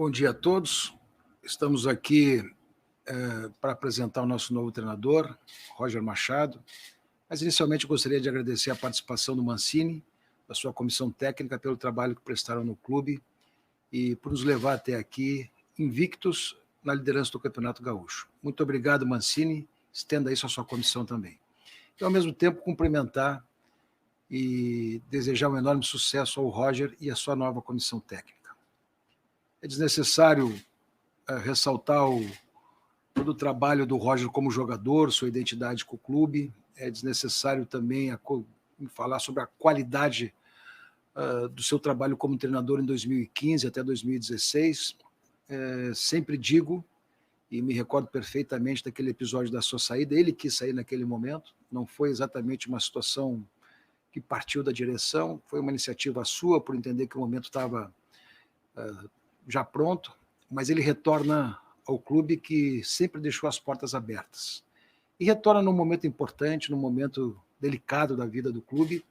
Bom dia a todos. Estamos aqui para apresentar o nosso novo treinador, Roger Machado. Mas, inicialmente, eu gostaria de agradecer a participação do Mancini, da sua comissão técnica, pelo trabalho que prestaram no clube e por nos levar até aqui invictos na liderança do Campeonato Gaúcho. Muito obrigado, Mancini. Estenda isso à sua comissão também. E, ao mesmo tempo, cumprimentar e desejar um enorme sucesso ao Roger e à sua nova comissão técnica. É desnecessário ressaltar todo o trabalho do Roger como jogador, sua identidade com o clube. É desnecessário também falar sobre a qualidade do seu trabalho como treinador em 2015 até 2016. Sempre digo, e me recordo perfeitamente daquele episódio da sua saída, ele quis sair naquele momento, não foi exatamente uma situação que partiu da direção, foi uma iniciativa sua, por entender que o momento estava já pronto, mas ele retorna ao clube que sempre deixou as portas abertas. E retorna num momento importante, num momento delicado da vida do clube,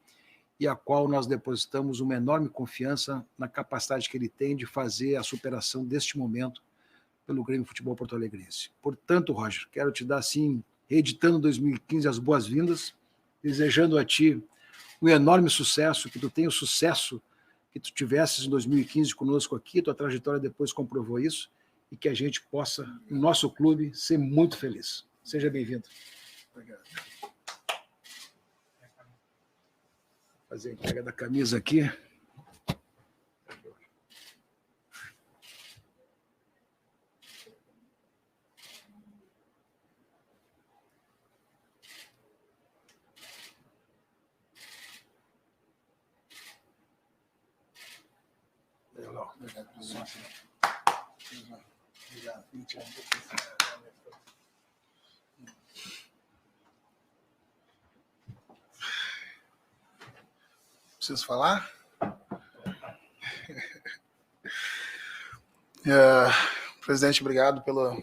e a qual nós depositamos uma enorme confiança na capacidade que ele tem de fazer a superação deste momento pelo Grêmio Futebol Porto-Alegrense. Portanto, Roger, quero te dar, assim, reeditando 2015, as boas-vindas, desejando a ti um enorme sucesso, que tu tenha o sucesso que tu tivesses em 2015 conosco aqui, tua trajetória depois comprovou isso, e que a gente possa, no nosso clube, ser muito feliz. Seja bem-vindo. Obrigado. Vou fazer a entrega da camisa aqui. Preciso falar? Presidente, obrigado pela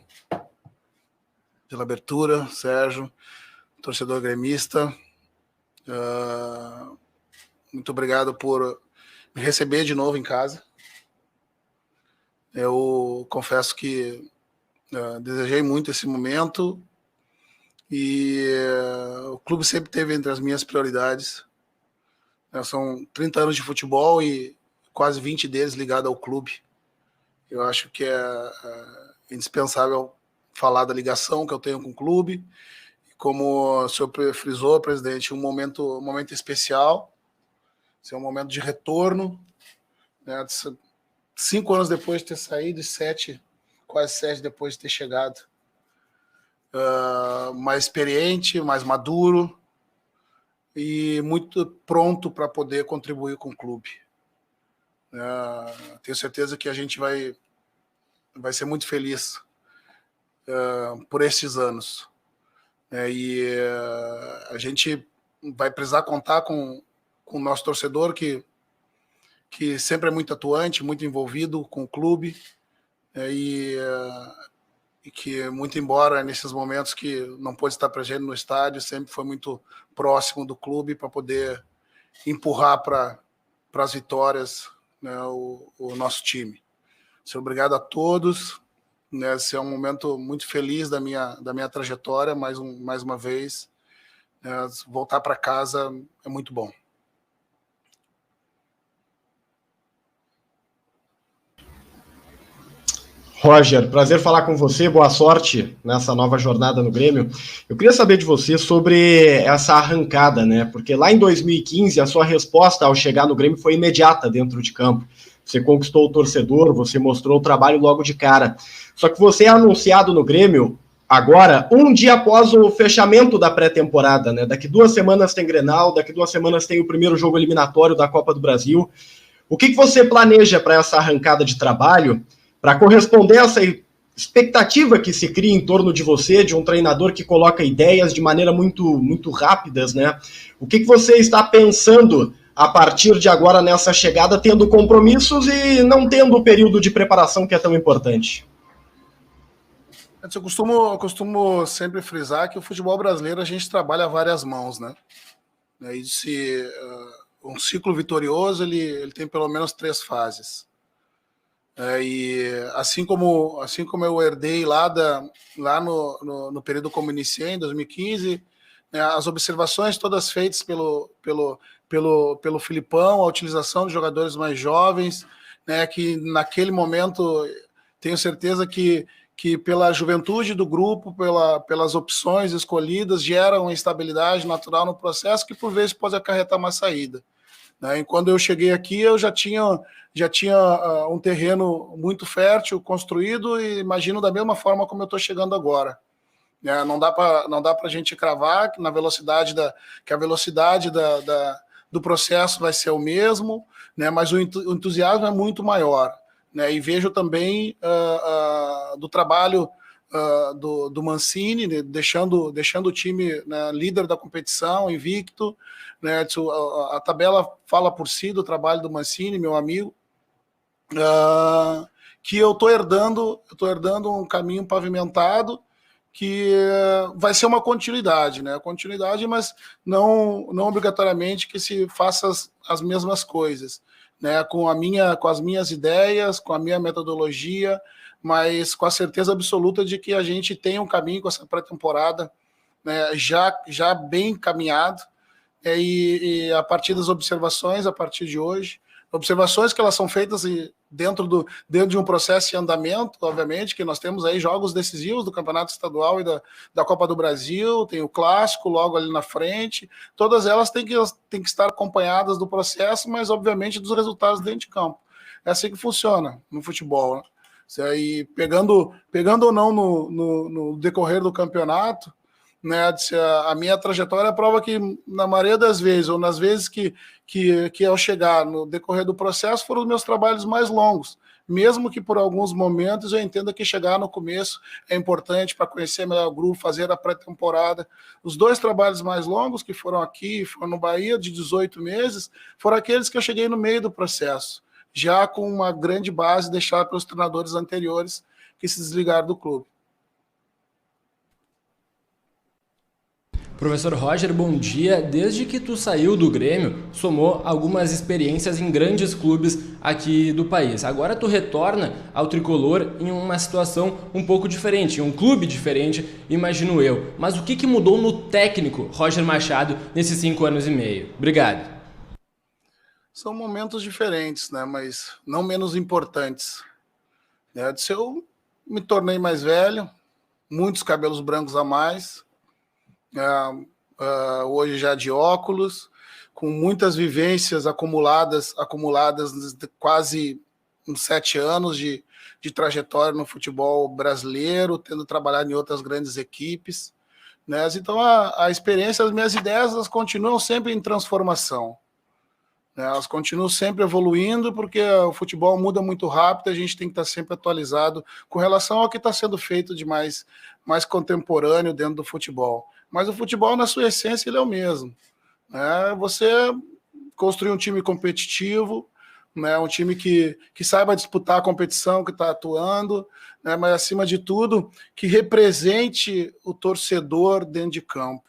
abertura, Sérgio, torcedor gremista. Muito obrigado por me receber de novo em casa. Eu confesso que desejei muito esse momento e o clube sempre esteve entre as minhas prioridades. São 30 anos de futebol e quase 20 deles ligados ao clube. Eu acho que é indispensável falar da ligação que eu tenho com o clube. E como o senhor frisou, presidente, um momento especial. Esse é um momento de retorno, né? 5 anos depois de ter saído e quase 7 depois de ter chegado. Mais experiente, mais maduro e muito pronto para poder contribuir com o clube. Tenho certeza que a gente vai ser muito feliz por esses anos. E a gente vai precisar contar com o nosso torcedor, que sempre é muito atuante, muito envolvido com o clube, e que, muito embora nesses momentos que não pôde estar presente no estádio, sempre foi muito próximo do clube para poder empurrar para as vitórias, né, o nosso time. Senhor, obrigado a todos. Esse é um momento muito feliz da minha trajetória, mais uma vez. Voltar para casa é muito bom. Roger, prazer falar com você, boa sorte nessa nova jornada no Grêmio. Eu queria saber de você sobre essa arrancada, né? Porque lá em 2015 a sua resposta ao chegar no Grêmio foi imediata dentro de campo. Você conquistou o torcedor, você mostrou o trabalho logo de cara. Só que você é anunciado no Grêmio agora, um dia após o fechamento da pré-temporada, né? Daqui 2 semanas tem Grenal, daqui 2 semanas tem o primeiro jogo eliminatório da Copa do Brasil. O que você planeja para essa arrancada de trabalho, para corresponder a essa expectativa que se cria em torno de você, de um treinador que coloca ideias de maneira muito rápidas, né? O que você está pensando a partir de agora nessa chegada, tendo compromissos e não tendo o período de preparação que é tão importante? Eu costumo sempre frisar que o futebol brasileiro a gente trabalha a várias mãos, né? Um ciclo vitorioso ele tem pelo menos 3 fases. E assim como eu herdei lá no período como iniciei, em 2015, né, as observações todas feitas pelo Filipão, a utilização de jogadores mais jovens, né, que naquele momento tenho certeza que pela juventude do grupo, pelas opções escolhidas, gera uma instabilidade natural no processo que por vezes pode acarretar uma saída. Né? E quando eu cheguei aqui, eu já tinha um terreno muito fértil construído e imagino da mesma forma como eu estou chegando agora. Né? Não dá para a gente cravar que a velocidade do processo vai ser o mesmo, né? Mas o entusiasmo é muito maior. Né? E vejo também do trabalho do Mancini, né? deixando o time, né, líder da competição, invicto. Né? A tabela fala por si do trabalho do Mancini, meu amigo, que eu estou herdando um caminho pavimentado que vai ser uma continuidade, né? Continuidade, mas não obrigatoriamente que se faça as mesmas coisas, né? Com as minhas ideias, com a minha metodologia, mas com a certeza absoluta de que a gente tem um caminho com essa pré-temporada, né, já bem encaminhado, e a partir das observações, a partir de hoje, observações que elas são feitas dentro de um processo em andamento, obviamente, que nós temos aí jogos decisivos do Campeonato Estadual e da Copa do Brasil, tem o Clássico logo ali na frente, todas elas têm que estar acompanhadas do processo, mas obviamente dos resultados dentro de campo. É assim que funciona no futebol, né? E pegando ou não no decorrer do campeonato, né, a minha trajetória prova que, na maioria das vezes, ou nas vezes que ao chegar no decorrer do processo, foram os meus trabalhos mais longos. Mesmo que por alguns momentos eu entenda que chegar no começo é importante para conhecer melhor o grupo, fazer a pré-temporada. Os 2 trabalhos mais longos, que foram aqui, foram no Bahia, de 18 meses, foram aqueles que eu cheguei no meio do processo, já com uma grande base deixada pelos treinadores anteriores que se desligaram do clube. Professor Roger, bom dia. Desde que tu saiu do Grêmio, somou algumas experiências em grandes clubes aqui do país. Agora tu retorna ao tricolor em uma situação um pouco diferente, em um clube diferente, imagino eu. Mas o que mudou no técnico Roger Machado nesses 5 anos e meio? Obrigado. São momentos diferentes, né? Mas não menos importantes. Eu me tornei mais velho, muitos cabelos brancos a mais, hoje já de óculos, com muitas vivências acumuladas de quase uns 7 anos de trajetória no futebol brasileiro, tendo trabalhado em outras grandes equipes, né? Então a experiência, as minhas ideias, elas continuam sempre em transformação, né? Elas continuam sempre evoluindo, porque o futebol muda muito rápido, a gente tem que estar sempre atualizado com relação ao que está sendo feito de mais contemporâneo dentro do futebol. Mas o futebol, na sua essência, ele é o mesmo. Né? Você construir um time competitivo, né? Um time que saiba disputar a competição que está atuando, né? Mas, acima de tudo, que represente o torcedor dentro de campo.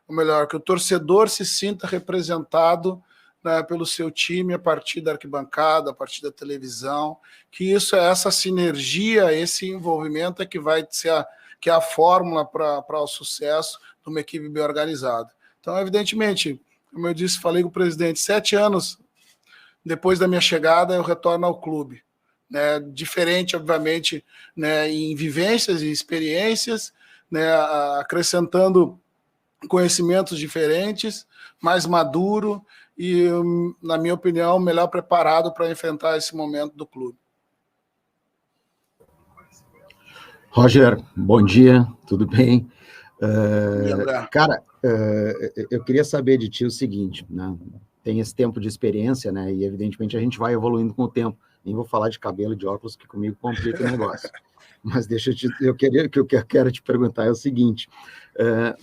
Ou melhor, que o torcedor se sinta representado, né, pelo seu time a partir da arquibancada, a partir da televisão, que essa sinergia, esse envolvimento é que vai ser a fórmula para o sucesso de uma equipe bem organizada. Então, evidentemente, como eu disse, falei com o presidente, 7 anos depois da minha chegada, eu retorno ao clube. Né, diferente, obviamente, né, em vivências e experiências, né, acrescentando conhecimentos diferentes, mais maduro e, na minha opinião, melhor preparado para enfrentar esse momento do clube. Roger, bom dia, tudo bem? Cara, eu queria saber de ti o seguinte, né? Tem esse tempo de experiência, né? E evidentemente a gente vai evoluindo com o tempo. Nem vou falar de cabelo, de óculos, que comigo complica o negócio. Mas eu quero te perguntar é o seguinte: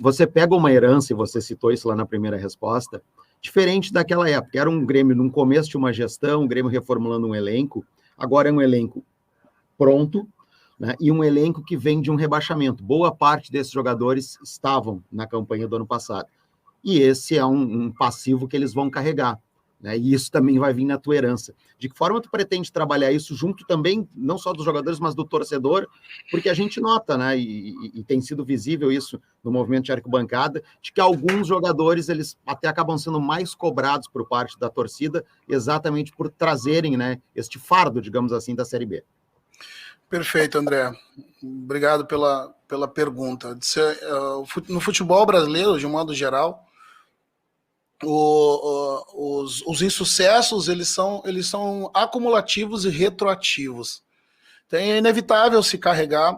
você pega uma herança, e você citou isso lá na primeira resposta, diferente daquela época. Era um Grêmio num começo de uma gestão, um Grêmio reformulando um elenco. Agora é um elenco pronto, né, e um elenco que vem de um rebaixamento. Boa parte desses jogadores estavam na campanha do ano passado. E esse é um passivo que eles vão carregar. né? E isso também vai vir na tua herança. De que forma tu pretende trabalhar isso junto também, não só dos jogadores, mas do torcedor? Porque a gente nota, né, e tem sido visível isso no movimento de arquibancada, de que alguns jogadores, eles até acabam sendo mais cobrados por parte da torcida, exatamente por trazerem, né, este fardo, digamos assim, da Série B. Perfeito, André. Obrigado pela pergunta. No futebol brasileiro, de um modo geral, os insucessos eles são acumulativos e retroativos. Então, é inevitável se carregar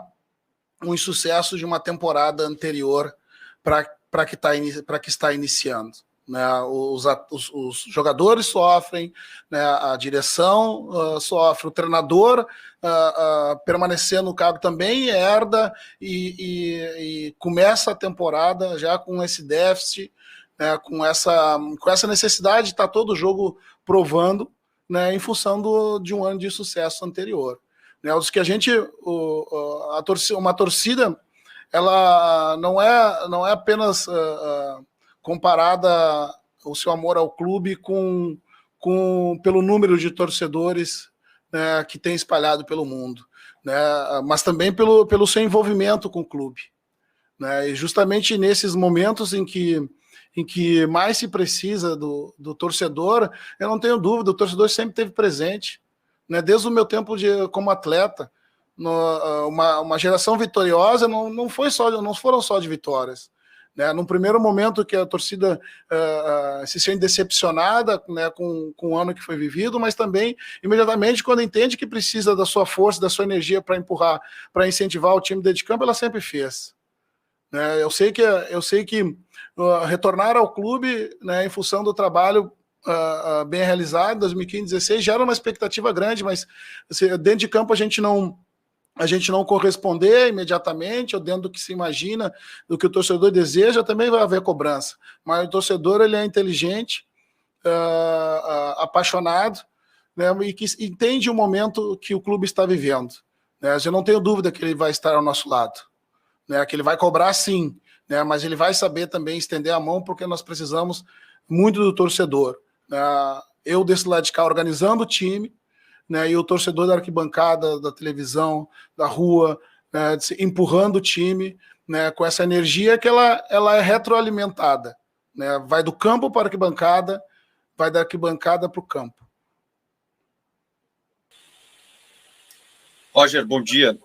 um insucesso de uma temporada anterior para que está iniciando. Né? Os jogadores sofrem, né? A direção sofre, o treinador permanecer no cargo também herda e começa a temporada já com esse déficit, né? com essa necessidade de estar todo jogo provando, né? Em função de um ano de sucesso anterior. Né? Os que uma torcida, ela não é apenas comparada o seu amor ao clube pelo número de torcedores, né, que tem espalhado pelo mundo, né, mas também pelo seu envolvimento com o clube. Né, e justamente nesses momentos em que mais se precisa do torcedor, eu não tenho dúvida, o torcedor sempre esteve presente. Né, desde o meu tempo como atleta, uma geração vitoriosa não foram só de vitórias. Né, num primeiro momento que a torcida se sente decepcionada, né, com o ano que foi vivido, mas também imediatamente quando entende que precisa da sua força, da sua energia para empurrar, para incentivar o time dentro de campo, ela sempre fez. Né, eu sei que retornar ao clube, né, em função do trabalho bem realizado, 2015, 2016, já era uma expectativa grande, mas dentro de campo a gente não corresponder imediatamente, ou dentro do que se imagina, do que o torcedor deseja, também vai haver cobrança. Mas o torcedor, ele é inteligente, apaixonado, né, e que entende o momento que o clube está vivendo. Né, eu não tenho dúvida que ele vai estar ao nosso lado, né, que ele vai cobrar sim, né, mas ele vai saber também estender a mão, porque nós precisamos muito do torcedor. Né, eu desse lado de cá organizando o time, né, e o torcedor da arquibancada, da televisão, da rua, né, empurrando o time, né, com essa energia que ela é retroalimentada. Né, vai do campo para a arquibancada, vai da arquibancada para o campo. Roger, bom dia.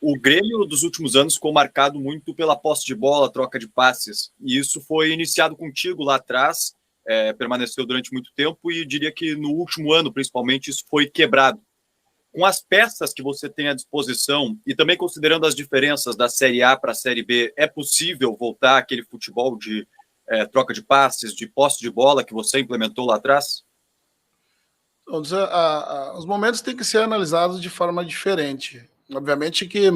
O Grêmio dos últimos anos ficou marcado muito pela posse de bola, troca de passes, e isso foi iniciado contigo lá atrás, permaneceu durante muito tempo e diria que no último ano, principalmente, isso foi quebrado. Com as peças que você tem à disposição e também considerando as diferenças da Série A para a Série B, é possível voltar àquele futebol de troca de passes, de posse de bola que você implementou lá atrás? Os momentos têm que ser analisados de forma diferente. Obviamente que,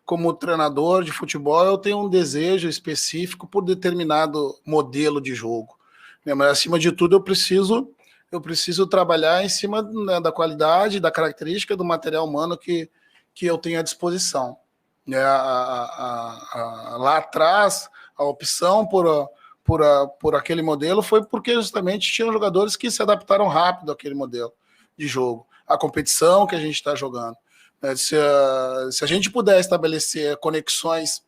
como treinador de futebol, eu tenho um desejo específico por determinado modelo de jogo. Mas, acima de tudo, eu preciso trabalhar em cima, né, da qualidade, da característica do material humano que eu tenho à disposição. Lá atrás, a opção por aquele modelo foi porque justamente tinham jogadores que se adaptaram rápido àquele modelo de jogo, a competição que a gente está jogando. Se a gente puder estabelecer conexões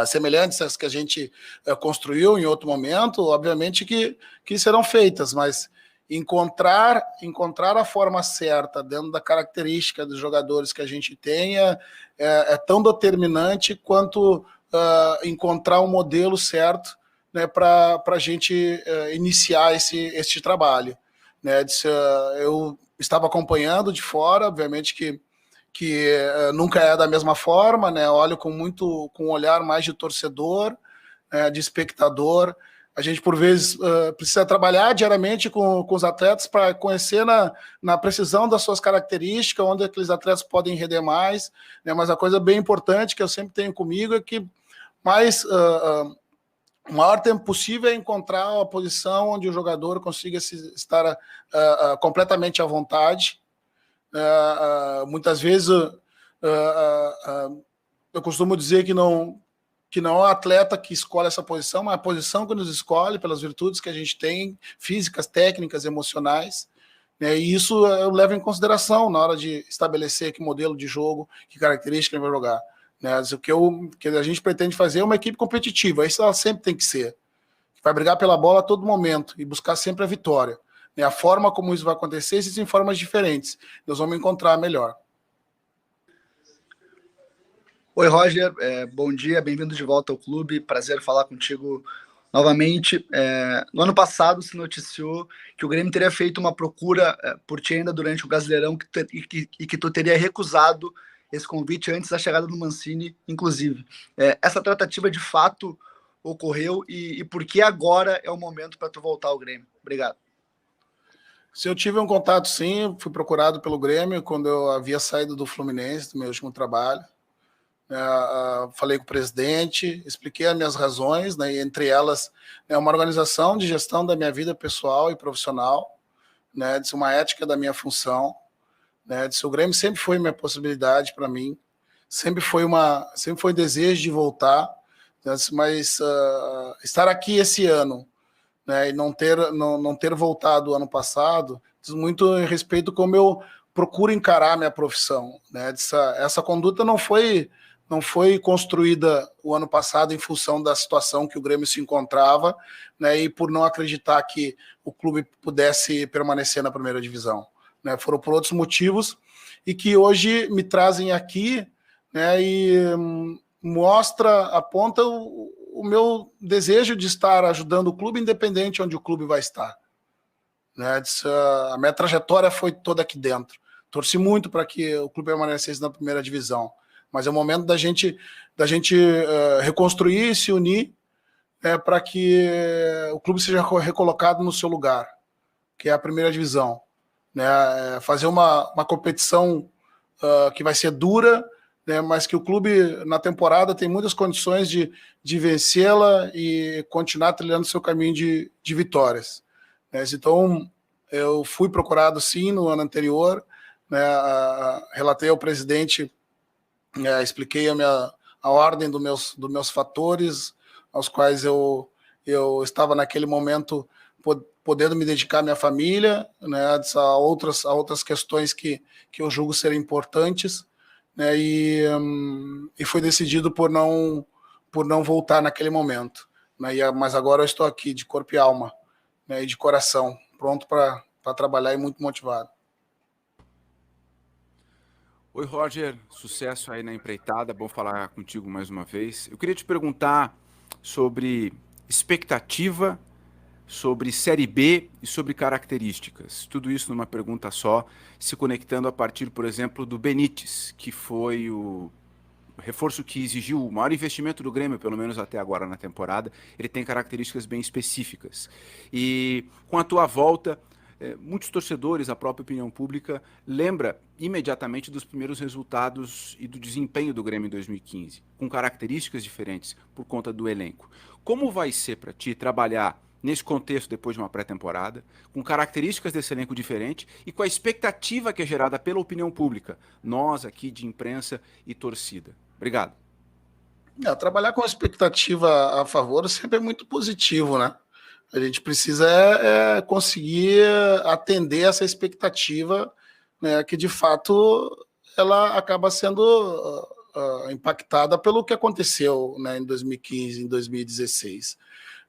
semelhantes às que a gente construiu em outro momento, obviamente que serão feitas, mas encontrar a forma certa dentro da característica dos jogadores que a gente tem é tão determinante quanto encontrar um modelo certo, né, para a gente iniciar esse trabalho. Né, eu estava acompanhando de fora, obviamente que nunca é da mesma forma, né? Olho com um olhar mais de torcedor, de espectador. A gente, por vezes, precisa trabalhar diariamente com os atletas para conhecer na precisão das suas características, onde aqueles atletas podem render mais. Né? Mas a coisa bem importante que eu sempre tenho comigo é que o maior tempo possível é encontrar a posição onde o jogador consiga estar completamente à vontade. Muitas vezes eu costumo dizer que que não é o atleta que escolhe essa posição, mas a posição que nos escolhe pelas virtudes que a gente tem, físicas, técnicas, emocionais, né? E isso eu levo em consideração na hora de estabelecer que modelo de jogo, que característica ele vai jogar. Né? O que a gente pretende fazer é uma equipe competitiva, isso ela sempre tem que ser. Vai brigar pela bola a todo momento e buscar sempre a vitória. Né? A forma como isso vai acontecer, existem formas diferentes. Nós vamos encontrar melhor. Oi, Roger. Bom dia, bem-vindo de volta ao clube. Prazer falar contigo novamente. No ano passado se noticiou que o Grêmio teria feito uma procura por ti ainda durante o Brasileirão e que tu teria recusado esse convite antes da chegada do Mancini, inclusive. Essa tratativa de fato ocorreu e por que agora é o momento para tu voltar ao Grêmio? Obrigado. Se eu tive um contato, sim, fui procurado pelo Grêmio quando eu havia saído do Fluminense, do meu último trabalho. Falei com o presidente, expliquei as minhas razões, né, e entre elas uma organização de gestão da minha vida pessoal e profissional, né, uma ética da minha função, né, o Grêmio sempre foi minha possibilidade para mim, sempre foi desejo de voltar, né, mas estar aqui esse ano, né, e não ter voltado ano passado diz muito em respeito como eu procuro encarar a minha profissão, né, essa conduta não foi construída o ano passado em função da situação que o Grêmio se encontrava, né, e por não acreditar que o clube pudesse permanecer na primeira divisão. Né, foram por outros motivos e que hoje me trazem aqui, né, e aponta o meu desejo de estar ajudando o clube, independente onde o clube vai estar. Né, a minha trajetória foi toda aqui dentro. Torci muito para que o clube permanecesse na primeira divisão. Mas é o momento da gente reconstruir e se unir para que o clube seja recolocado no seu lugar, que é a primeira divisão. Né? Fazer uma competição que vai ser dura, né? Mas que o clube, na temporada, tem muitas condições de vencê-la e continuar trilhando seu caminho de vitórias. Né? Então, eu fui procurado, sim, no ano anterior, né? Relatei ao presidente, expliquei a ordem dos meus fatores, aos quais eu estava naquele momento podendo me dedicar à minha família, né, a outras questões que eu julgo serem importantes, né, e foi decidido por não voltar naquele momento. Né, mas agora eu estou aqui de corpo e alma, né, e de coração, pronto para trabalhar e muito motivado. Oi, Roger, sucesso aí na empreitada, bom falar contigo mais uma vez. Eu queria te perguntar sobre expectativa, sobre Série B e sobre características. Tudo isso numa pergunta só, se conectando a partir, por exemplo, do Benítez, que foi o reforço que exigiu o maior investimento do Grêmio, pelo menos até agora na temporada. Ele tem características bem específicas. E com a tua volta, muitos torcedores, a própria opinião pública, lembra imediatamente dos primeiros resultados e do desempenho do Grêmio em 2015, com características diferentes por conta do elenco. Como vai ser para ti trabalhar nesse contexto depois de uma pré-temporada, com características desse elenco diferente e com a expectativa que é gerada pela opinião pública, nós aqui de imprensa e torcida? Obrigado. Trabalhar com expectativa a favor sempre é muito positivo, né? A gente precisa conseguir atender essa expectativa, né, que de fato ela acaba sendo impactada pelo que aconteceu, né, em 2015, em 2016.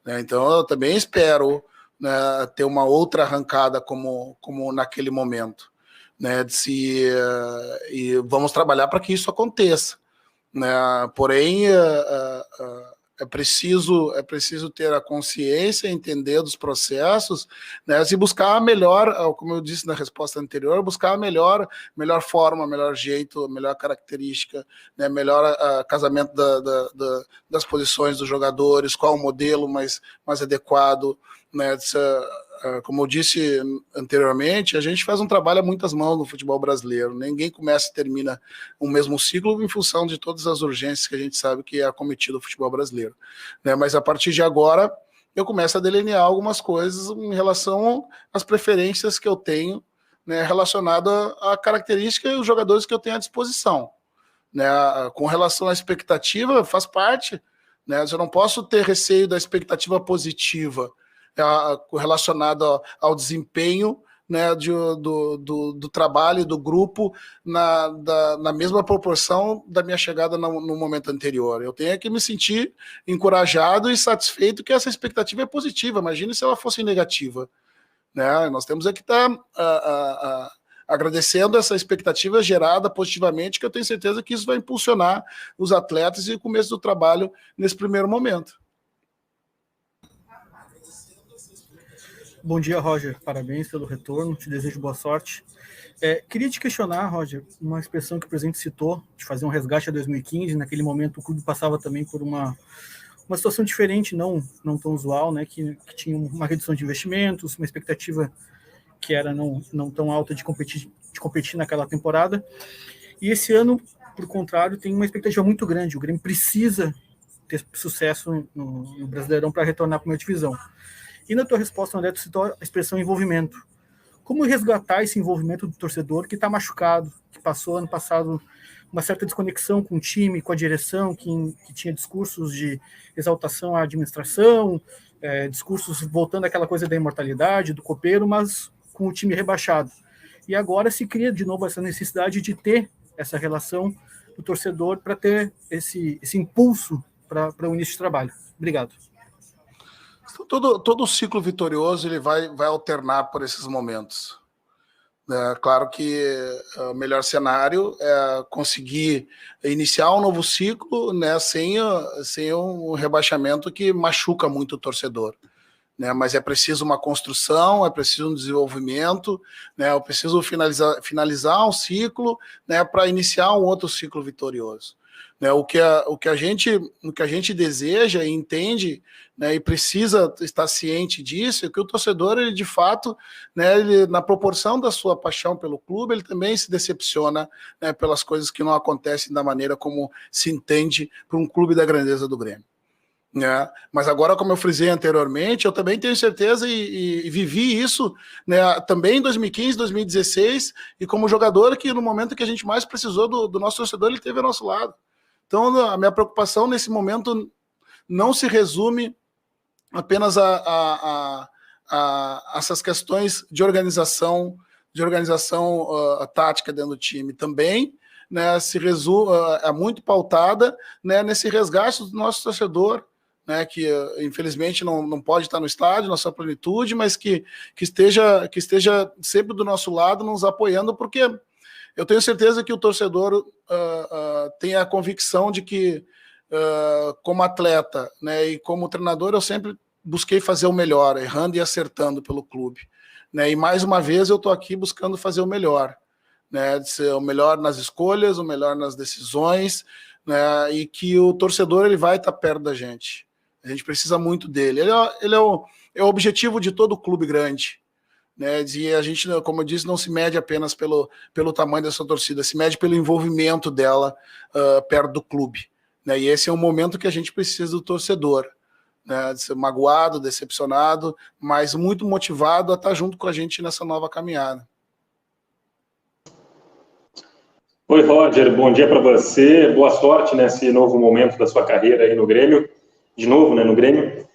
Né? Então eu também espero, né, ter uma outra arrancada como naquele momento. Né, e vamos trabalhar para que isso aconteça. Né? Porém, é preciso ter a consciência, entender dos processos, né, e buscar a melhor, como eu disse na resposta anterior, buscar a melhor forma, melhor jeito, melhor característica, né, melhor casamento das posições dos jogadores, qual o modelo mais adequado. Né, como eu disse anteriormente, a gente faz um trabalho a muitas mãos no futebol brasileiro. Ninguém começa e termina o mesmo ciclo em função de todas as urgências que a gente sabe que é acometido o futebol brasileiro. Né? Mas a partir de agora, eu começo a delinear algumas coisas em relação às preferências que eu tenho, né, relacionado à característica e os jogadores que eu tenho à disposição. Né? Com relação à expectativa, faz parte, né? Eu não posso ter receio da expectativa positiva relacionada ao desempenho, né, do trabalho do grupo na mesma proporção da minha chegada no momento anterior. Eu tenho que me sentir encorajado e satisfeito que essa expectativa é positiva. Imagine se ela fosse negativa, né? Nós temos que estar agradecendo essa expectativa gerada positivamente, que eu tenho certeza que isso vai impulsionar os atletas e o começo do trabalho nesse primeiro momento. Bom dia, Roger. Parabéns pelo retorno. Te desejo boa sorte. Queria te questionar, Roger, uma expressão que o presidente citou, de fazer um resgate a 2015. Naquele momento, o clube passava também por uma situação diferente, não tão usual, né? Que tinha uma redução de investimentos, uma expectativa que era não tão alta de competir naquela temporada. E esse ano, por contrário, tem uma expectativa muito grande. O Grêmio precisa ter sucesso no Brasileirão para retornar para a primeira divisão. E na tua resposta, André, tu citou a expressão envolvimento. Como resgatar esse envolvimento do torcedor que está machucado, que passou ano passado uma certa desconexão com o time, com a direção, que tinha discursos de exaltação à administração, discursos voltando àquela coisa da imortalidade, do copeiro, mas com o time rebaixado. E agora se cria de novo essa necessidade de ter essa relação do torcedor para ter esse impulso para o início de trabalho. Obrigado. Todo ciclo vitorioso ele vai alternar por esses momentos. Claro que o melhor cenário é conseguir iniciar um novo ciclo, né, sem um rebaixamento que machuca muito o torcedor. Né, mas é preciso uma construção, é preciso um desenvolvimento, né, eu preciso finalizar um ciclo, né, para iniciar um outro ciclo vitorioso. Né, o que a gente deseja e entende, né, e precisa estar ciente disso, é que o torcedor, ele de fato, né, ele, na proporção da sua paixão pelo clube, ele também se decepciona, né, pelas coisas que não acontecem da maneira como se entende para um clube da grandeza do Grêmio. Né? Mas agora, como eu frisei anteriormente, eu também tenho certeza e vivi isso, né, também em 2015, 2016, e como jogador que no momento que a gente mais precisou do nosso torcedor, ele esteve ao nosso lado. Então, a minha preocupação nesse momento não se resume apenas a essas questões de organização tática dentro do time. Também, né, é muito pautada, né, nesse resgate do nosso torcedor, né, que infelizmente não pode estar no estádio, na sua plenitude, mas que esteja sempre do nosso lado, nos apoiando, porque eu tenho certeza que o torcedor tem a convicção de que, como atleta, né, e como treinador, eu sempre busquei fazer o melhor, errando e acertando pelo clube. Né, e mais uma vez eu estou aqui buscando fazer o melhor. Né, de ser o melhor nas escolhas, o melhor nas decisões, né, e que o torcedor ele vai estar perto da gente. A gente precisa muito dele. Ele é o objetivo de todo clube grande. Né, e a gente, como eu disse, não se mede apenas pelo tamanho dessa torcida, se mede pelo envolvimento dela perto do clube. Né, e esse é o momento que a gente precisa do torcedor. Né, de ser magoado, decepcionado, mas muito motivado a estar junto com a gente nessa nova caminhada. Oi, Roger, bom dia para você, boa sorte nesse novo momento da sua carreira aí no Grêmio, de novo, né, no Grêmio.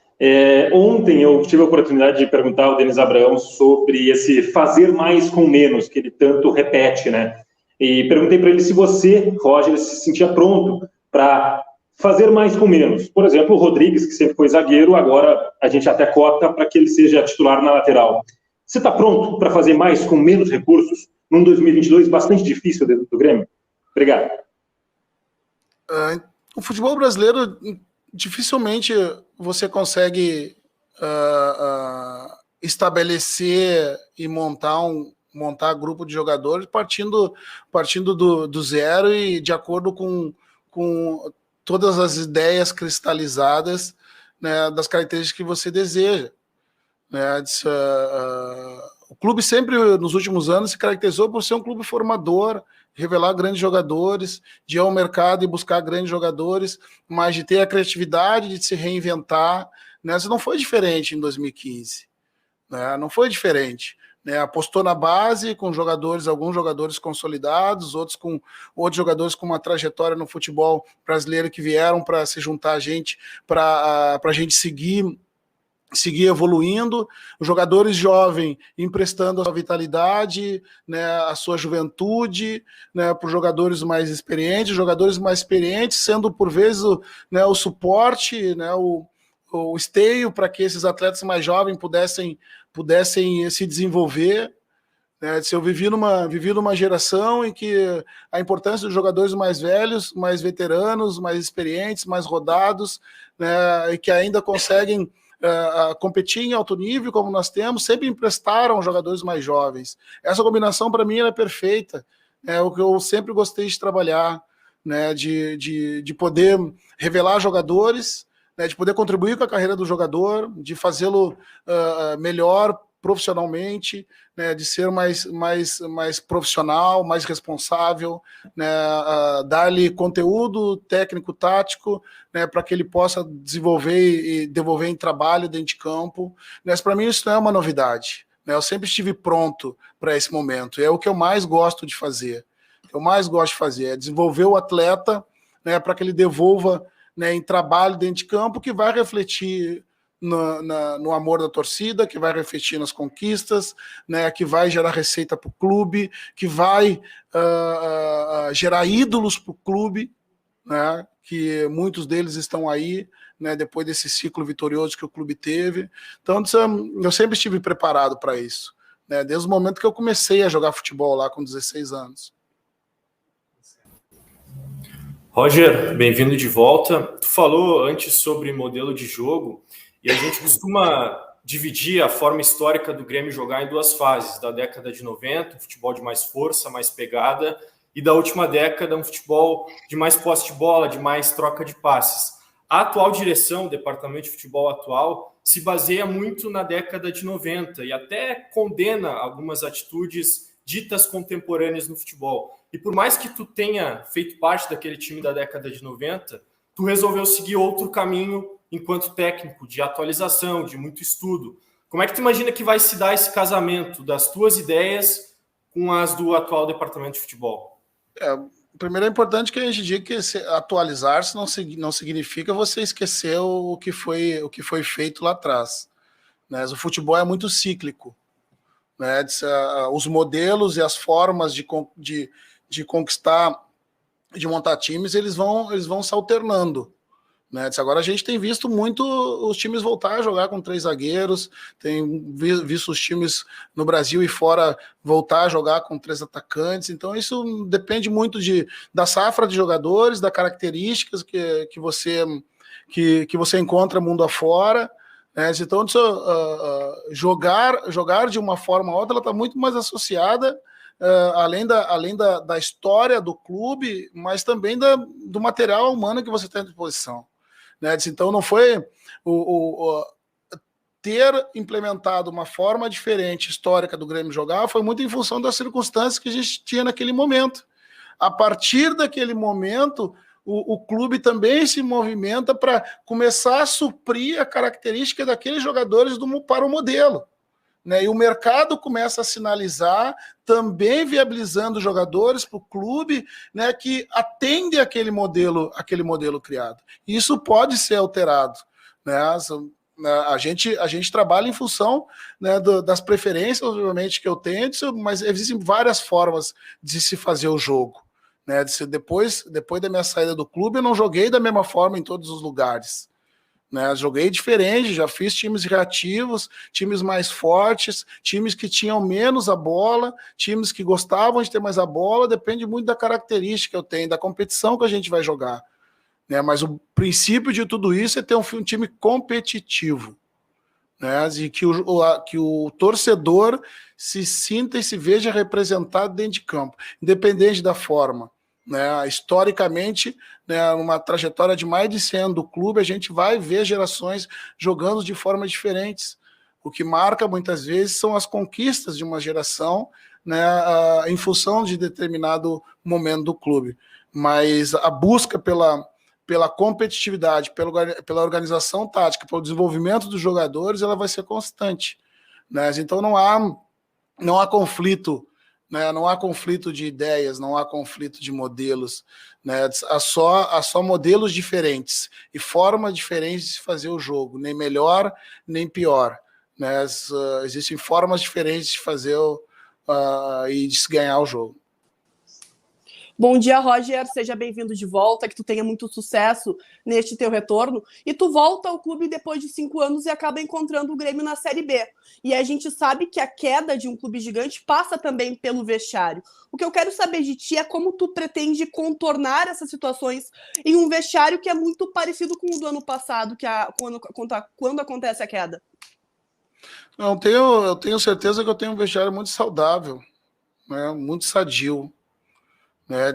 Ontem eu tive a oportunidade de perguntar ao Denis Abraão sobre esse fazer mais com menos, que ele tanto repete, né, e perguntei para ele se você, Roger, se sentia pronto para fazer mais com menos. Por exemplo, o Rodrigues, que sempre foi zagueiro, agora a gente até cota para que ele seja titular na lateral. Você está pronto para fazer mais com menos recursos? Num 2022 bastante difícil dentro do Grêmio? Obrigado. O futebol brasileiro, dificilmente você consegue estabelecer e montar grupo de jogadores partindo do zero e de acordo com todas as ideias cristalizadas, né, das características que você deseja. Né, o clube sempre, nos últimos anos, se caracterizou por ser um clube formador, revelar grandes jogadores, de ir ao mercado e buscar grandes jogadores, mas de ter a criatividade de se reinventar. Né? Isso não foi diferente em 2015. Né? Não foi diferente. né, apostou na base com jogadores, alguns jogadores consolidados, outros jogadores com uma trajetória no futebol brasileiro que vieram para se juntar a gente, para a gente seguir evoluindo, os jogadores jovens emprestando a sua vitalidade, né, a sua juventude, né, para os jogadores mais experientes sendo por vezes né, o suporte, né, o esteio para que esses atletas mais jovens pudessem se desenvolver. Né. Eu vivi numa geração em que a importância dos jogadores mais velhos, mais veteranos, mais experientes, mais rodados, né, e que ainda conseguem competir em alto nível, como nós temos, sempre emprestaram jogadores mais jovens. Essa combinação, para mim, é perfeita. É o que eu sempre gostei de trabalhar, né, de poder revelar jogadores, né, de poder contribuir com a carreira do jogador, de fazê-lo melhor profissionalmente, né, de ser mais profissional, mais responsável, né, dar-lhe conteúdo técnico-tático, né, para que ele possa desenvolver e devolver em trabalho dentro de campo. Mas para mim isso não é uma novidade. Né, eu sempre estive pronto para esse momento. É o que eu mais gosto de fazer. O que eu mais gosto de fazer é desenvolver o atleta, né, para que ele devolva, né, em trabalho dentro de campo, que vai refletir no amor da torcida, que vai refletir nas conquistas, né, que vai gerar receita para o clube, que vai gerar ídolos para o clube, né, que muitos deles estão aí, né, depois desse ciclo vitorioso que o clube teve. Então, eu sempre estive preparado para isso, né, desde o momento que eu comecei a jogar futebol lá com 16 anos. Roger, bem-vindo de volta. Tu falou antes sobre modelo de jogo, e a gente costuma dividir a forma histórica do Grêmio jogar em duas fases, da década de 90, um futebol de mais força, mais pegada, e da última década, um futebol de mais posse de bola, de mais troca de passes. A atual direção, o departamento de futebol atual, se baseia muito na década de 90 e até condena algumas atitudes ditas contemporâneas no futebol. E por mais que tu tenha feito parte daquele time da década de 90, tu resolveu seguir outro caminho enquanto técnico, de atualização, de muito estudo. Como é que tu imagina que vai se dar esse casamento das tuas ideias com as do atual departamento de futebol? Primeiro é importante que a gente diga que atualizar-se não significa você esquecer o que foi feito lá atrás. Né? O futebol é muito cíclico. Né? Os modelos e as formas de conquistar, de montar times, eles vão se alternando. Né? Agora a gente tem visto muito os times voltar a jogar com 3 zagueiros, tem visto os times no Brasil e fora voltar a jogar com 3 atacantes, então isso depende muito da safra de jogadores, das características que você encontra mundo afora. Né? Então jogar de uma forma ou outra, ela está muito mais associada além da história do clube, mas também do material humano que você tem à disposição. Né? Então não foi ter implementado uma forma diferente histórica do Grêmio jogar, foi muito em função das circunstâncias que a gente tinha naquele momento. A partir daquele momento, o clube também se movimenta para começar a suprir a característica daqueles jogadores para o modelo. Né? E o mercado começa a sinalizar, também viabilizando jogadores para o clube, né, que atende aquele modelo criado. E isso pode ser alterado. Né? A gente trabalha em função, né, das preferências, obviamente, que eu tenho, mas existem várias formas de se fazer o jogo. Né? Depois da minha saída do clube, eu não joguei da mesma forma em todos os lugares. Né, joguei diferente, já fiz times reativos, times mais fortes, times que tinham menos a bola, times que gostavam de ter mais a bola, depende muito da característica que eu tenho, da competição que a gente vai jogar. Né, mas o princípio de tudo isso é ter um time competitivo. Né, e que o torcedor se sinta e se veja representado dentro de campo, independente da forma. Né, historicamente, né, uma trajetória de mais de 100 anos do clube, a gente vai ver gerações jogando de formas diferentes. O que marca muitas vezes são as conquistas de uma geração, né, em função de determinado momento do clube. Mas a busca pela competitividade, pela organização tática, pelo desenvolvimento dos jogadores, ela vai ser constante. Né? Então não há não há conflito, né? Não há conflito de ideias, não há conflito de modelos, né? Há só modelos diferentes e formas diferentes de fazer o jogo, nem melhor nem pior, né? Existem formas diferentes de fazer e de se ganhar o jogo. Bom dia, Roger, seja bem-vindo de volta, que tu tenha muito sucesso neste teu retorno, e tu volta ao clube depois de 5 anos e acaba encontrando o Grêmio na Série B, e a gente sabe que a queda de um clube gigante passa também pelo vestiário. O que eu quero saber de ti é como tu pretende contornar essas situações em um vestiário que é muito parecido com o do ano passado, quando acontece a queda. Não, eu tenho certeza que eu tenho um vestiário muito saudável, né, muito sadio. Né,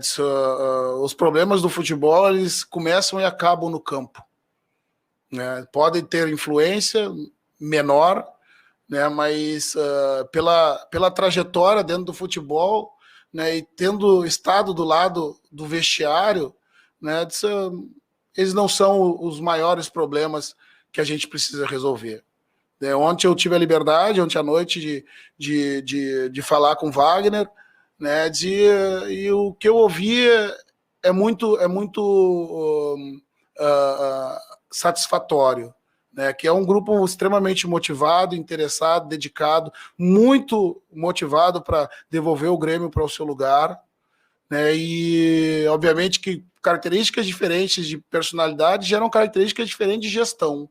os problemas do futebol, eles começam e acabam no campo. Né? Podem ter influência menor, né, mas pela trajetória dentro do futebol, né, e tendo estado do lado do vestiário, né, eles não são os maiores problemas que a gente precisa resolver. Ontem eu tive a liberdade, ontem à noite, de falar com o Wagner, né, e o que eu ouvi é muito satisfatório, né, que é um grupo extremamente motivado, interessado, dedicado, muito motivado para devolver o Grêmio para o seu lugar, né, e obviamente que características diferentes de personalidade geram características diferentes de gestão.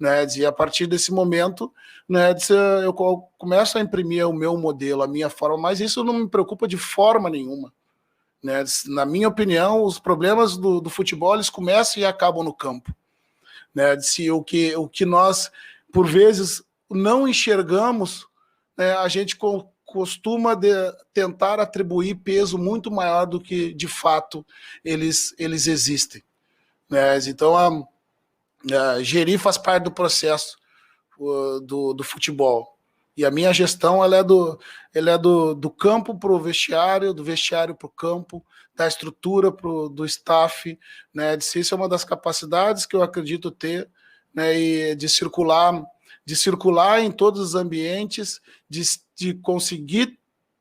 Né, e a partir desse momento, né, eu começo a imprimir o meu modelo, a minha forma, mas isso não me preocupa de forma nenhuma. Né? Na minha opinião, os problemas do futebol eles começam e acabam no campo. Né? O que nós, por vezes, não enxergamos, né, a gente costuma tentar atribuir peso muito maior do que, de fato, eles existem. Né? Então, gerir faz parte do processo do futebol. E a minha gestão ela é do campo para o vestiário, do vestiário para o campo, da estrutura do staff. Né? Isso é uma das capacidades que eu acredito ter, né? E de circular em todos os ambientes, de conseguir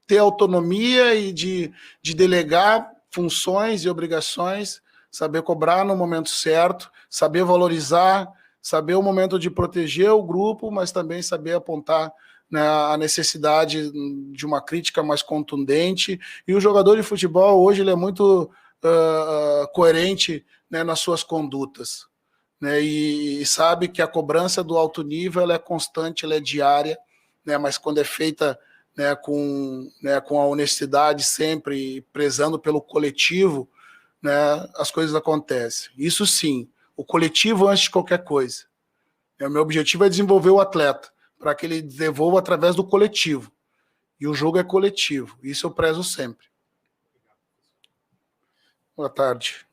ter autonomia e de delegar funções e obrigações, saber cobrar no momento certo, saber valorizar, saber o momento de proteger o grupo, mas também saber apontar, né, a necessidade de uma crítica mais contundente. E o jogador de futebol hoje ele é muito coerente, né, nas suas condutas, né, e sabe que a cobrança do alto nível ela é constante, ela é diária, né, mas quando é feita, né, com a honestidade sempre, prezando pelo coletivo, né, as coisas acontecem. Isso sim, o coletivo antes de qualquer coisa. O meu objetivo é desenvolver o atleta, para que ele desenvolva através do coletivo. E o jogo é coletivo. Isso eu prezo sempre. Boa tarde.